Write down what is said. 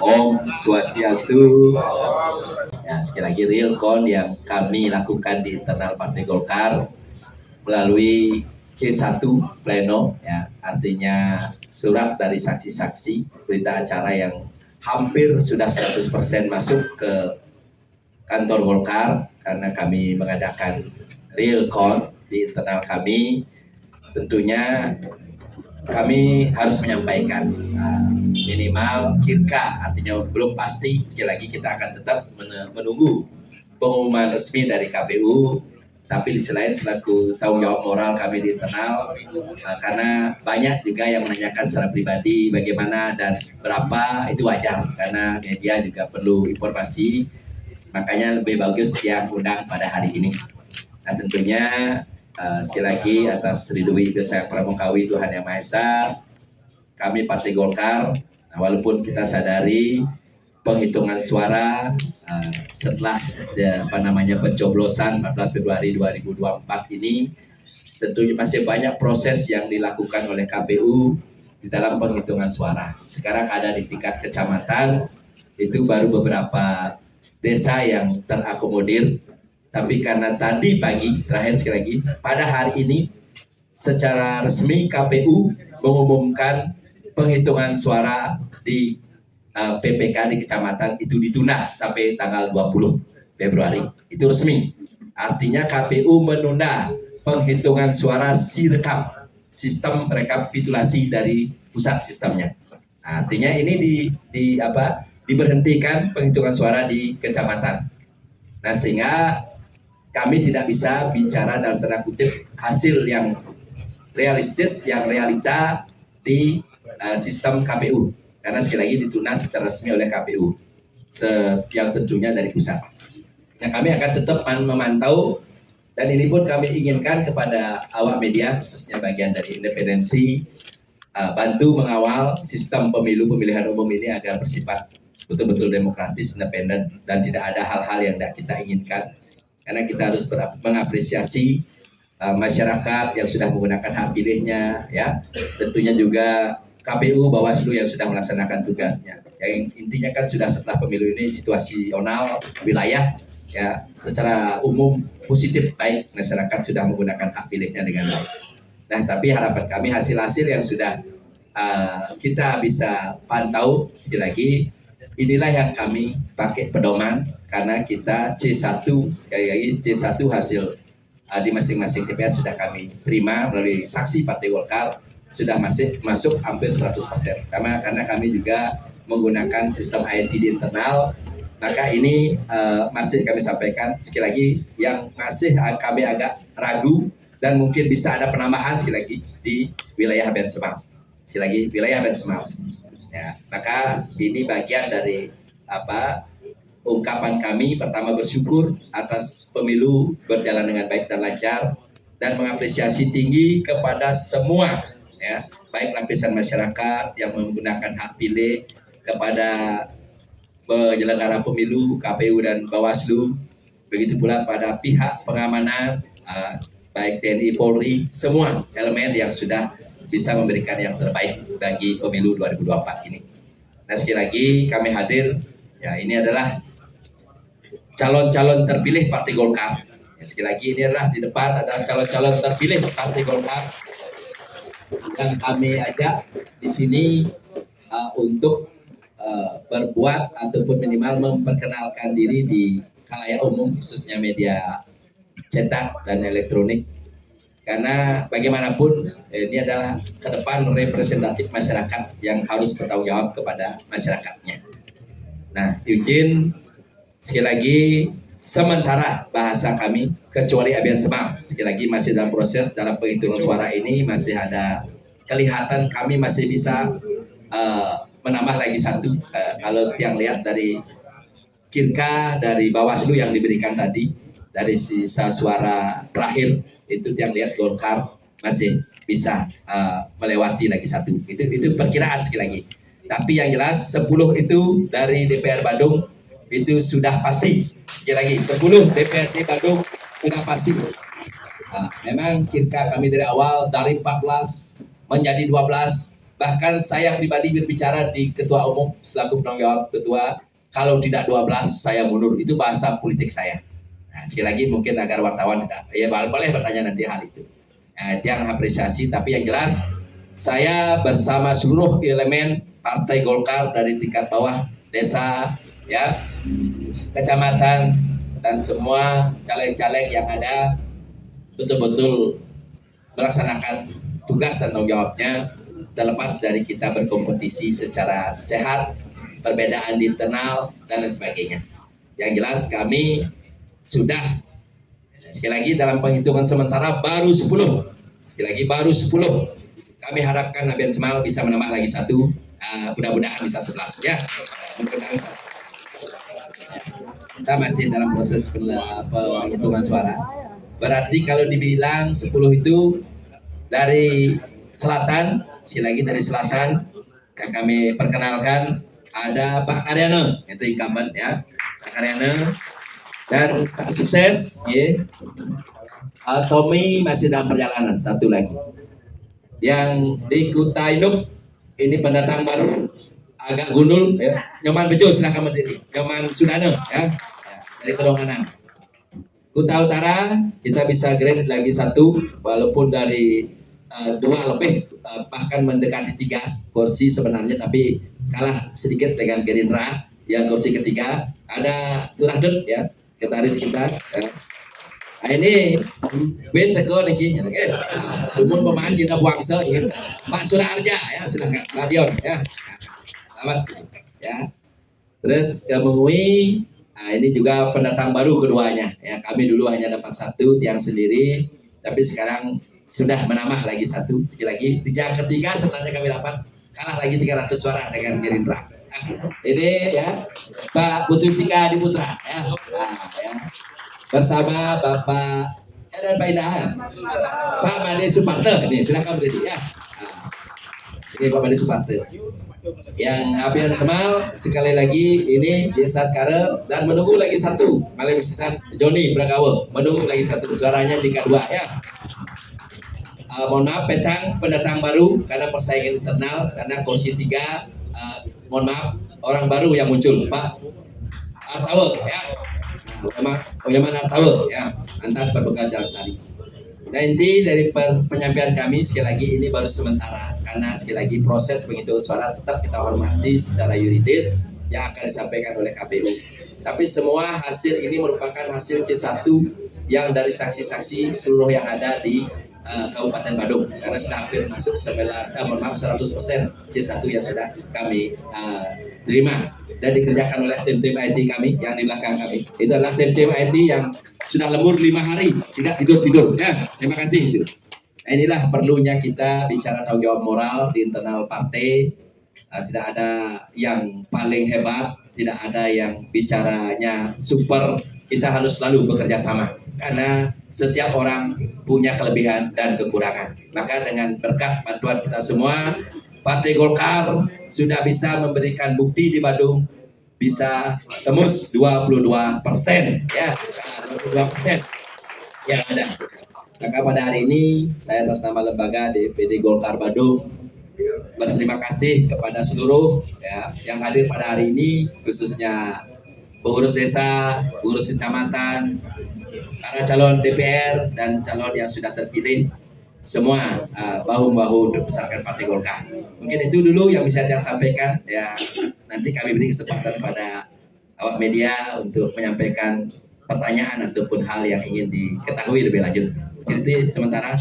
Om Swastiastu. Ya, sekali lagi real count yang kami lakukan di internal Partai Golkar melalui C1 pleno, ya, artinya surat dari saksi-saksi berita acara yang hampir sudah 100% masuk ke kantor Golkar karena kami mengadakan real count di internal kami. Tentunya kami harus menyampaikan minimal kirka, artinya belum pasti. Sekali lagi kita akan tetap menunggu pengumuman resmi dari KPU, tapi di selain selaku tanggung jawab moral kami di internal, karena banyak juga yang menanyakan secara pribadi bagaimana dan berapa, itu wajar karena media juga perlu informasi, makanya lebih bagus yang undang pada hari ini. Nah tentunya sekali lagi atas ridhoi Sang Pramukawi Tuhan Yang Maha Esa, kami Partai Golkar, walaupun kita sadari penghitungan suara setelah pencoblosan 14 Februari 2024 ini tentunya masih banyak proses yang dilakukan oleh KPU di dalam penghitungan suara. Sekarang ada di tingkat kecamatan, itu baru beberapa desa yang terakomodir. Tapi karena tadi pagi, terakhir sekali lagi, pada hari ini secara resmi KPU mengumumkan penghitungan suara di PPK di kecamatan itu ditunda sampai tanggal 20 Februari. Itu resmi. Artinya KPU menunda penghitungan suara Sirekap, sistem rekapitulasi dari pusat sistemnya. Artinya ini diberhentikan penghitungan suara di kecamatan. Nah, sehingga kami tidak bisa bicara dalam tanda kutip hasil yang realistis, yang realita di sistem KPU. Karena sekali lagi ditunda secara resmi oleh KPU, yang tentunya dari pusat. Nah, kami akan tetap memantau, dan ini pun kami inginkan kepada awak media, khususnya bagian dari independensi, bantu mengawal sistem pemilu pemilihan umum ini agar bersifat betul-betul demokratis, independen, dan tidak ada hal-hal yang tidak kita inginkan. Karena kita harus mengapresiasi masyarakat yang sudah menggunakan hak pilihnya, ya. Tentunya juga KPU, Bawaslu yang sudah melaksanakan tugasnya. Yang intinya kan sudah setelah pemilu ini situasional wilayah, ya, secara umum positif baik, masyarakat sudah menggunakan hak pilihnya dengan baik. Nah, tapi harapan kami hasil-hasil yang sudah kita bisa pantau, sekali lagi inilah yang kami pakai pedoman, karena kita C1, sekali lagi C1 hasil di masing-masing TPS sudah kami terima melalui saksi Partai Golkar, sudah masuk hampir 100%. Karena kami juga menggunakan sistem IT di internal, maka ini masih kami sampaikan sekali lagi yang masih kami agak ragu dan mungkin bisa ada penambahan sekali lagi di wilayah Ben Semau. Sekali lagi wilayah Ben Semau. Ya, maka ini bagian dari ungkapan kami. Pertama, bersyukur atas pemilu berjalan dengan baik dan lancar, dan mengapresiasi tinggi kepada semua, ya, baik lapisan masyarakat yang menggunakan hak pilih, kepada penyelenggara pemilu KPU dan Bawaslu, begitu pula pada pihak pengamanan baik TNI, Polri, semua elemen yang sudah bisa memberikan yang terbaik bagi pemilu 2024 ini. Nah, sekali lagi kami hadir, ya, ini adalah calon-calon terpilih Partai Golkar. Ya, sekali lagi ini adalah di depan adalah calon-calon terpilih Partai Golkar yang kami ajak di sini untuk berbuat ataupun minimal memperkenalkan diri di khalayak umum, khususnya media cetak dan elektronik. Karena bagaimanapun ini adalah ke depan representatif masyarakat yang harus bertanggung jawab kepada masyarakatnya. Nah, izin sekali lagi sementara bahasa kami, kecuali Abian Semau, sekali lagi masih dalam proses dalam penghitungan suara ini, masih ada kelihatan kami masih bisa menambah lagi satu. Kalau yang lihat dari kirka dari Bawaslu yang diberikan tadi, dari sisa suara terakhir itu yang lihat Golkar masih bisa melewati lagi satu. Itu perkiraan sekali lagi. Tapi yang jelas 10 itu dari DPR Bandung itu sudah pasti. Sekali lagi 10 DPRD Bandung sudah pasti. Memang kirka kami dari awal dari 14 menjadi 12, Bahkan saya pribadi berbicara di ketua umum selaku penanggung jawab ketua, kalau tidak 12 saya mundur. Itu bahasa politik saya. Nah, sekali lagi mungkin agar wartawan tidak, ya boleh bertanya nanti hal itu. Nah, itu yang apresiasi, tapi yang jelas saya bersama seluruh elemen Partai Golkar dari tingkat bawah, desa, ya, kecamatan, dan semua caleg-caleg yang ada betul-betul melaksanakan tugas dan tanggung jawabnya, terlepas dari kita berkompetisi secara sehat, perbedaan di internal, dan lain sebagainya. Yang jelas kami sudah, sekali lagi dalam penghitungan sementara baru 10. Sekali lagi baru 10. Kami harapkan Nabian Semal bisa menambah lagi 1. Mudah-mudahan bisa 11 ya. Kita masih dalam proses penghitungan suara. Berarti kalau dibilang 10 itu dari selatan, sekali lagi dari selatan yang kami perkenalkan ada Pak Karyana, itu incumbent ya, Pak Karyana, dan Pak Sukses, ya. Tommy masih dalam perjalanan, satu lagi. Yang di Kutainuk ini pendatang baru, agak gundul, ya. Nyoman Bejo silakan berdiri, Nyoman Sudana, ya, dari Kedonganan. Kuta Utara kita bisa grade lagi 1, walaupun dari 2 lebih, bahkan mendekati 3 kursi sebenarnya, tapi kalah sedikit dengan Gerindra yang kursi ketiga. Ada Turadut ya, ketaris kita ya. Nah, ini Ben Teko lagi, umum pemain Jina Buangsa, Pak Surarja ya, silakan Pak Dion ya, selamat ya. Terus Kemui, nah, ini juga pendatang baru keduanya ya. Kami dulu hanya dapat 1 tiang sendiri, tapi sekarang sudah menambah lagi 1. Sekali lagi di yang ketiga sebenarnya kami dapat kalah lagi 300 suara dengan Gerindra. Nah, ini ya Pak Putu Sika di Putra ya. Nah, ya. Bersama Bapak ya, dan Pak Indahan, Pak Made Suparte, ini silakan berdiri ya. Nah, ini Pak Made Suparte. Yang Nabian Semal sekali lagi ini desa sekarang, dan menunggu lagi 1 Malam Sisan Joni Pragawa, menunggu lagi 1 suaranya jika 2 ya. Mohon maaf pendatang baru karena persaingan internal, karena kursi 3 mohon maaf orang baru yang muncul, Pak Artawa ya. Bagaimana Artawa ya, mantan perbekal Jalan Sari. Nah, inti dari penyampaian kami sekali lagi ini baru sementara, karena sekali lagi proses penghitungan suara tetap kita hormati secara yuridis yang akan disampaikan oleh KPU. Tapi semua hasil ini merupakan hasil C1 yang dari saksi-saksi seluruh yang ada di Kabupaten Badung, karena sudah hampir masuk 100% C1 yang sudah kami terima dan dikerjakan oleh tim-tim IT kami yang di belakang kami. Itu adalah tim-tim IT yang sudah lembur 5 hari tidak tidur-tidur ya. Terima kasih itu. Nah, inilah perlunya kita bicara tanggung jawab moral di internal partai. Tidak ada yang paling hebat, tidak ada yang bicaranya super. Kita harus selalu bekerja sama, karena setiap orang punya kelebihan dan kekurangan. Maka dengan berkat bantuan kita semua, Partai Golkar sudah bisa memberikan bukti di Badung bisa tembus 22% ya, 22% yang ada. Maka pada hari ini saya atas nama lembaga DPD Golkar Badung berterima kasih kepada seluruh ya yang hadir pada hari ini, khususnya pengurus desa, pengurus kecamatan, para calon DPR dan calon yang sudah terpilih, semua bahu-bahu untuk membesarkan Partai Golkar. Mungkin itu dulu yang bisa saya sampaikan ya. Nanti kami beri kesempatan pada awak media untuk menyampaikan pertanyaan ataupun hal yang ingin diketahui lebih lanjut. Mungkin itu sementara.